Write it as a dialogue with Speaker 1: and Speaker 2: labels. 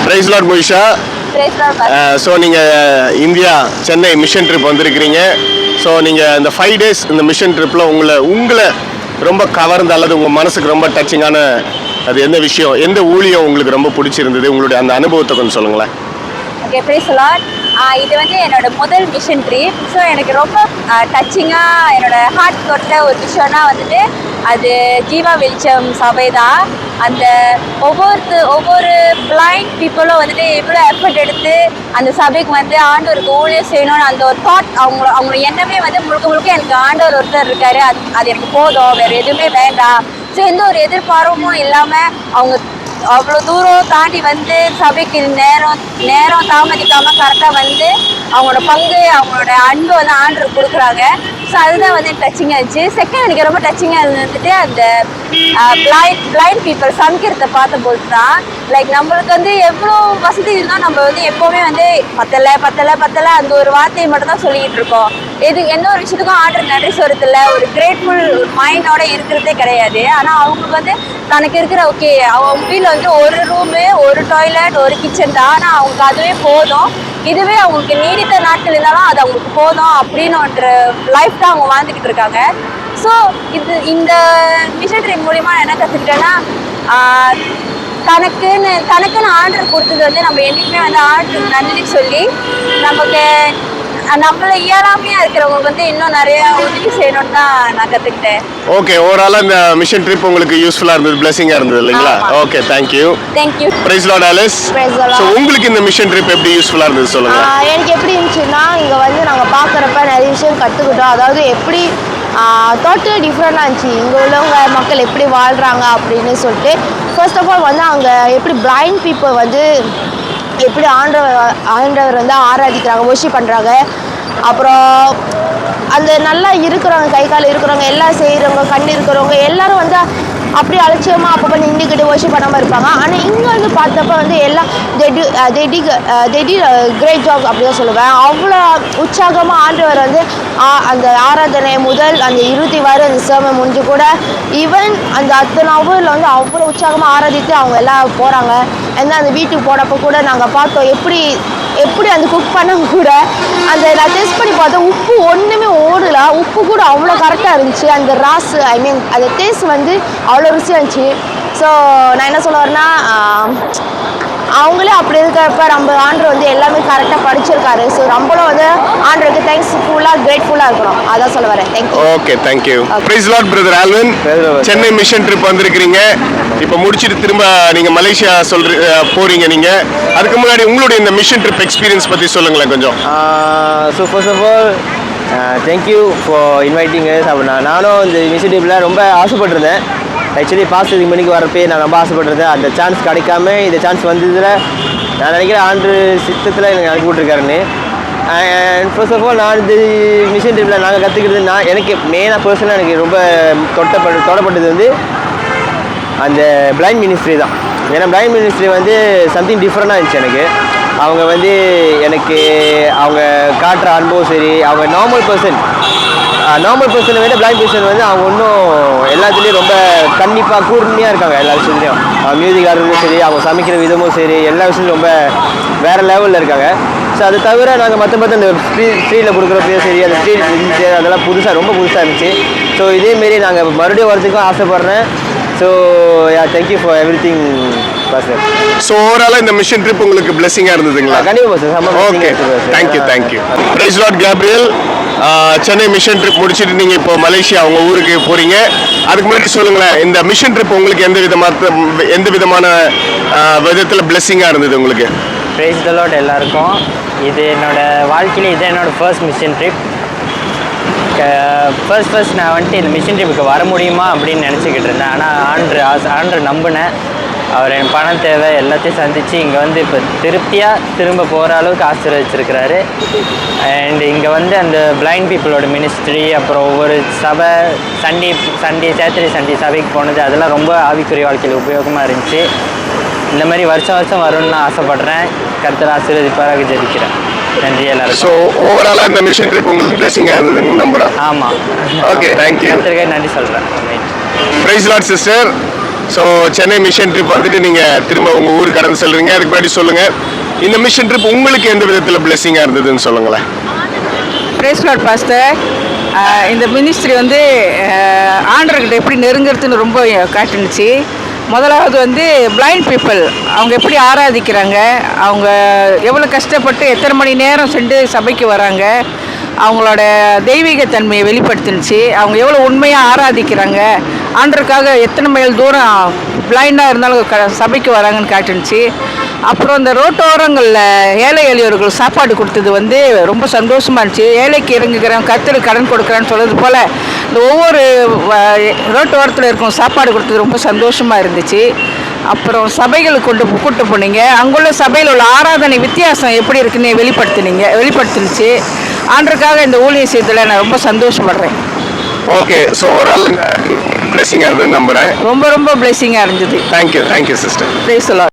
Speaker 1: Price Lord மோயிஷா. So நீங்கள் India Chennai mission trip வந்திருக்கிறீங்க. ஸோ நீங்கள் இந்த 5 days இந்த மிஷன் ட்ரிப்பில் உங்களை ரொம்ப கவர்ந்த அல்லது உங்கள் மனசுக்கு ரொம்ப டச்சிங்கான அது எந்த விஷயம், எந்த ஊழியம் உங்களுக்கு ரொம்ப பிடிச்சிருந்தது, உங்களுடைய அந்த அனுபவத்தை கொஞ்சம் சொல்லுங்களேன்.
Speaker 2: Okay, praise Lord. இது வந்து என்னோட முதல் மிஷன் ட்ரிப். ஸோ எனக்கு ரொம்ப டச்சிங்காக என்னோட ஹார்ட் தொட்ட ஒரு விஷயம்னா வந்துட்டு அது ஜீவா வெளிச்சம் சபை தான். அந்த ஒவ்வொரு பிளைண்ட் பீப்புளும் வந்துட்டு எவ்வளோ எஃபர்ட் எடுத்து அந்த சபைக்கு வந்து ஆண்டவருக்கு ஊழியம் செய்யணும்னு அந்த ஒரு தாட் அவங்களோட எண்ணமே வந்து முழுக்க எனக்கு ஆண்டவர் ஒருத்தர் இருக்காரு, அது எனக்கு போதும், வேறு எதுவுமே வேண்டாம். ஸோ எந்த ஒரு எதிர்பார்ப்பும் இல்லாமல் அவங்க அவ்வளோ தூரம் தாண்டி வந்து சபைக்கு நேரம் தாமதிக்காமல் கரெக்டாக வந்து அவங்களோட பங்கு அவங்களோட அன்பு வந்து ஆண்டருக்கு கொடுக்குறாங்க. ஸோ அதுதான் வந்து டச்சிங்காக இருந்துச்சு. செகண்ட் எனக்கு ரொம்ப டச்சிங்காக இருந்துட்டு அந்த பிளைண்ட் பீப்புள் சமைக்கிறத பார்த்தபோது தான் லைக் நம்மளுக்கு வந்து எவ்வளோ வசதி இருந்தால் நம்ம வந்து எப்போவுமே வந்து பத்தலை அந்த ஒரு வார்த்தையை மட்டும் தான் சொல்லிக்கிட்டு இருக்கோம். எந்த ஒரு விஷயத்துக்கும் ஆர்டர் நன்றி சொல்றதில்ல, ஒரு கிரேட்ஃபுல் மைண்டோட இருக்கிறதே கிடையாது. ஆனால் அவங்களுக்கு வந்து தனக்கு இருக்கிற ஓகே அவங்க வீட்டில் வந்து ஒரு ரூமு, ஒரு டாய்லெட், ஒரு கிச்சன் தான், ஆனால் அவங்களுக்கு அதுவே போதும். இதுவே அவங்களுக்கு நீடித்த நாட்கள் இருந்தாலும் அது அவங்களுக்கு போதும் அப்படின்னு ஒரு லைஃப் தான் அவங்க வாழ்ந்துக்கிட்டு இருக்காங்க. ஸோ இந்த மிஷன் ட்ரிப் மூலிமா என்ன கற்றுக்கிட்டேன்னா தனக்குன்னு ஆர்டர் கொடுத்தது வந்து நம்ம என்றைக்குமே வந்து ஆர்டர் நன்றி சொல்லி நம்மள இயலாமையா இருக்கிறவங்களுக்கு வந்து இன்னும் நிறைய உதவி செய்யணும்னு தான் நான் கற்றுக்கிட்டேன்.
Speaker 1: ஓகே, ஓவராலாக இந்த மிஷன் ட்ரிப் உங்களுக்கு யூஸ்ஃபுல்லாக இருந்தது, பிளெஸிங்காக இருந்தது இல்லைங்களா? Okay, thank you. Praise Lord Alice. So உங்களுக்கு இந்த மிஷன் ட்ரிப் எப்படி யூஸ்ஃபுல்லாக இருந்தது சொல்லுங்க.
Speaker 3: எனக்கு எப்படி இருந்துச்சுன்னா இங்கே வந்து நாங்கள் பார்க்குறப்ப நிறைய விஷயம் கற்றுக்கிட்டோம். அதாவது எப்படி டோட்டல் டிஃப்ரெண்டாக இருந்துச்சு இங்கே உள்ளவங்க மக்கள் எப்படி வாழ்கிறாங்க அப்படின்னு சொல்லிட்டு. ஃபர்ஸ்ட் ஆஃப் ஆல் வந்து அங்கே எப்படி பிளைண்ட் பீப்புள் வந்து எப்படி ஆண்டவர் வந்து ஆராதிக்கிறாங்க, வொர்ஷிப் பண்ணுறாங்க. அப்புறம் அந்த நல்லா இருக்கிறவங்க, கை கால் இருக்கிறவங்க, எல்லாம் செய்கிறவங்க, கண் இருக்கிறவங்க எல்லாரும் வந்து அப்படி அலட்சியமாக அப்பப்போ நின்றுக்கிட்டு வொர்ஷிப் பண்ணாமல் இருப்பாங்க. ஆனால் இங்கே வந்து பார்த்தப்ப வந்து எல்லாம் தெடி கிரேட் ஜாப் அப்படி தான் சொல்லுவேன். அவ்வளோ உற்சாகமாக ஆண்டவர் வந்து அந்த ஆராதனை முதல் அந்த இறுதி வரை அந்த சேவை முடிஞ்சு கூட ஈவன் அந்த அத்தனை அவரில் வந்து அவ்வளோ உற்சாகமாக ஆராதித்து அவங்க எல்லாம் போகிறாங்க. அந்த வீட்டுக்கு போனப்போ கூட நாங்கள் பார்த்தோம் எப்படி அந்த குக் பண்ண கூட அந்த நான் டெஸ்ட் பண்ணி பார்த்தேன், உப்பு ஒன்றுமே ஓடல, உப்பு கூட அவ்வளோ கரெக்டாக இருந்துச்சு. அந்த ராஸு அந்த டேஸ்ட் வந்து அவ்வளோ ருசியாக இருந்துச்சு. ஸோ நான் என்ன சொல்ல வரேன்னா அவங்களே அப்படி இருக்கிறப்ப நம்ம ஆண்டர் வந்து எல்லாமே கரெக்டாக படிச்சிருக்காரு. ஸோ நம்மளும் வந்து ஆண்டருக்கு தேங்க்ஸ்ஃபுல்லாக கிரேட்ஃபுல்லாக இருக்கணும், அதான் சொல்ல வரேன். Thank you.
Speaker 1: Okay, thank you. Praise Lord brother Alvin. Chennai mission trip வந்திருக்கிறீங்க, இப்போ முடிச்சுட்டு திரும்ப நீங்கள் மலேசியா போகிறீங்க. நீங்கள் அதுக்கு முன்னாடி உங்களுடைய இந்த மிஷன் ட்ரிப் எக்ஸ்பீரியன்ஸ் பற்றி சொல்லுங்களேன் கொஞ்சம்.
Speaker 4: So first of all thank you for inviting us. நானும் இந்த மிஷன் ட்ரிப்பில் ரொம்ப ஆசைப்பட்டிருந்தேன். ஆக்சுவலி பாஸ்ட் மணிக்கு வரப்பே நான் ரொம்ப ஆசைப்பட்டிருந்தேன். அந்த சான்ஸ் கிடைக்காம இந்த சான்ஸ் வந்ததில் நான் நினைக்கிறேன் ஆண்டு சித்தத்தில் எனக்கு அனுப்பி விட்ருக்காருன்னு. அண்ட் ஃபர்ஸ்ட் ஆஃப் ஆல் நான் இந்த மிஷன் ட்ரிப்பில் நாங்கள் கற்றுக்கிறது எனக்கு மெயினாக பர்சனலாக எனக்கு ரொம்ப தொடப்பட்டது வந்து அந்த பிளைண்ட் மினிஸ்ட்ரி தான். ஏன்னா பிளைண்ட் மினிஸ்ட்ரி வந்து சம்திங் டிஃப்ரெண்டாக இருந்துச்சு எனக்கு. அவங்க வந்து எனக்கு அவங்க காட்டுற அனுபவம் சரி, அவங்க நார்மல் பர்சனை விட பிளைண்ட் பர்சன் வந்து அவங்க இன்னும் எல்லாத்துலேயும் ரொம்ப கண்டிப்பாக கூர்மையாக இருக்காங்க. எல்லா விஷயத்துலையும் மியூசிக் ஆடுறதும் சரி, அவங்க சமைக்கிற விதமும் சரி, எல்லா விஷயத்துலையும் ரொம்ப வேறு லெவலில் இருக்காங்க. ஸோ அதை தவிர நாங்கள் மற்ற அந்த ஸ்ட்ரீட்டில் கொடுக்குறப்பையும் சரி, அந்த ஸ்ட்ரீட் அதெல்லாம் ரொம்ப புதுசாக இருந்துச்சு. ஸோ இதேமாரி நாங்கள் மறுபடியும் வரதுக்கும் ஆசைப்பட்றேன். So thank you for everything sir.
Speaker 1: So ஓவராலாக இந்த மிஷன் ட்ரிப் உங்களுக்கு பிளெஸிங்காக இருந்ததுங்களா?
Speaker 4: கண்டிப்பாக சார்.
Speaker 1: Okay, thank you. Praise Lord Gabriel. Chennai mission trip முடிச்சுட்டு நீங்கள் இப்போ மலேசியா அவங்க ஊருக்கு போகிறீங்க. அதுக்கு முன்னாடி சொல்லுங்களேன், இந்த மிஷன் ட்ரிப் உங்களுக்கு எந்த விதமான விதத்தில் பிளெஸிங்காக இருந்தது உங்களுக்கு?
Speaker 5: பிரைஸ் தி லார்ட் எல்லாருக்கும். இது வாழ்க்கையில் இது என்னோட ஃபர்ஸ்ட் மிஷன் ட்ரிப். ஃபர்ஸ்ட் நான் வந்துட்டு இந்த மிஷன் ட்ரிப்புக்கு வர முடியுமா அப்படின்னு நினச்சிக்கிட்டு இருந்தேன். ஆனால் ஆண்டு நம்பினேன். அவர் என் பணம் தேவை எல்லாத்தையும் சந்தித்து இங்கே வந்து இப்போ திரும்ப போகிற அளவுக்கு ஆசீர்வதிச்சிருக்கிறாரு. அண்ட் இங்கே வந்து அந்த பிளைண்ட் பீப்புளோட மினிஸ்ட்ரி, அப்புறம் ஒவ்வொரு சபை சேத்திரி சண்டே சபைக்கு போனது, அதெல்லாம் ரொம்ப ஆவிக்குரிய வாழ்க்கையில் உபயோகமாக இருந்துச்சு. இந்த மாதிரி வருஷம் வரும்னு நான் ஆசைப்பட்றேன். கர்த்தர் ஆசீர்வதிப்பாராக ஜெபிக்கிறேன். நன்றி எல்லாரும்.
Speaker 1: ஸோ ஓவராலாக இந்த மிஷன் ட்ரிப் உங்களுக்கு பிளெஸிங்காக இருந்ததுன்னு நம்புகிறேன்.
Speaker 5: ஆமாம்.
Speaker 1: Okay, thank you.
Speaker 5: கர்த்தருக்கு நன்றி சொல்கிறேன்.
Speaker 1: Praise Lord sister. So Chennai mission trip வந்துட்டு நீங்கள் திரும்ப உங்கள் ஊர் கடந்து செல்றீங்க. அதுக்கு முன்னாடி சொல்லுங்கள், இந்த மிஷன் ட்ரிப் உங்களுக்கு எந்த விதத்தில் பிளெஸிங்காக இருந்ததுன்னு சொல்லுங்களேன்.
Speaker 6: Praise Lord pastor. இந்த மினிஸ்ட்ரி வந்து ஆண்டர்கிட்ட எப்படி நெருங்கிறதுன்னு ரொம்ப காட்டுனுச்சு. முதலாவது வந்து பிளைண்ட் பீப்புள் அவங்க எப்படி ஆராதிக்கிறாங்க, அவங்க எவ்வளோ கஷ்டப்பட்டு எத்தனை மணி நேரம் சென்று சபைக்கு வராங்க, அவங்களோட தெய்வீக தன்மையை வெளிப்படுத்துனுச்சு. அவங்க எவ்வளோ உண்மையாக ஆராதிக்கிறாங்க, ஆண்டருக்காக எத்தனை மைல் தூரம் பிளைண்டாக இருந்தாலும் சபைக்கு வராங்கன்னு காட்டுனுச்சு. அப்புறம் இந்த ரோட்டோரங்களில் ஏழை எளியோர்கள் சாப்பாடு கொடுத்தது வந்து ரொம்ப சந்தோஷமாக இருந்துச்சு. ஏழைக்கு இறங்குகிறேன் கர்த்தருக்கு கடன் கொடுக்குறான்னு சொல்கிறது போல் இந்த ஒவ்வொரு ரோட்டோரத்தில் இருக்கும் சாப்பாடு கொடுத்தது ரொம்ப சந்தோஷமாக இருந்துச்சு. அப்புறம் சபைகளுக்கு கூட்டு போனீங்க, அங்குள்ள சபையில் உள்ள ஆராதனை வித்தியாசம் எப்படி இருக்குன்னு வெளிப்படுத்துனுச்சு. ஆண்டருக்காக இந்த ஊழியம் செய்யறதுல நான் ரொம்ப சந்தோஷப்படுறேன்.
Speaker 1: ஓகே, ஸோ ஓவரால் பிளெஸிங்காக இருந்தது நம்புகிறேன்.
Speaker 6: ரொம்ப ரொம்ப பிளெஸிங்காக இருந்தது.
Speaker 1: Thank you sister.
Speaker 6: Praise the Lord.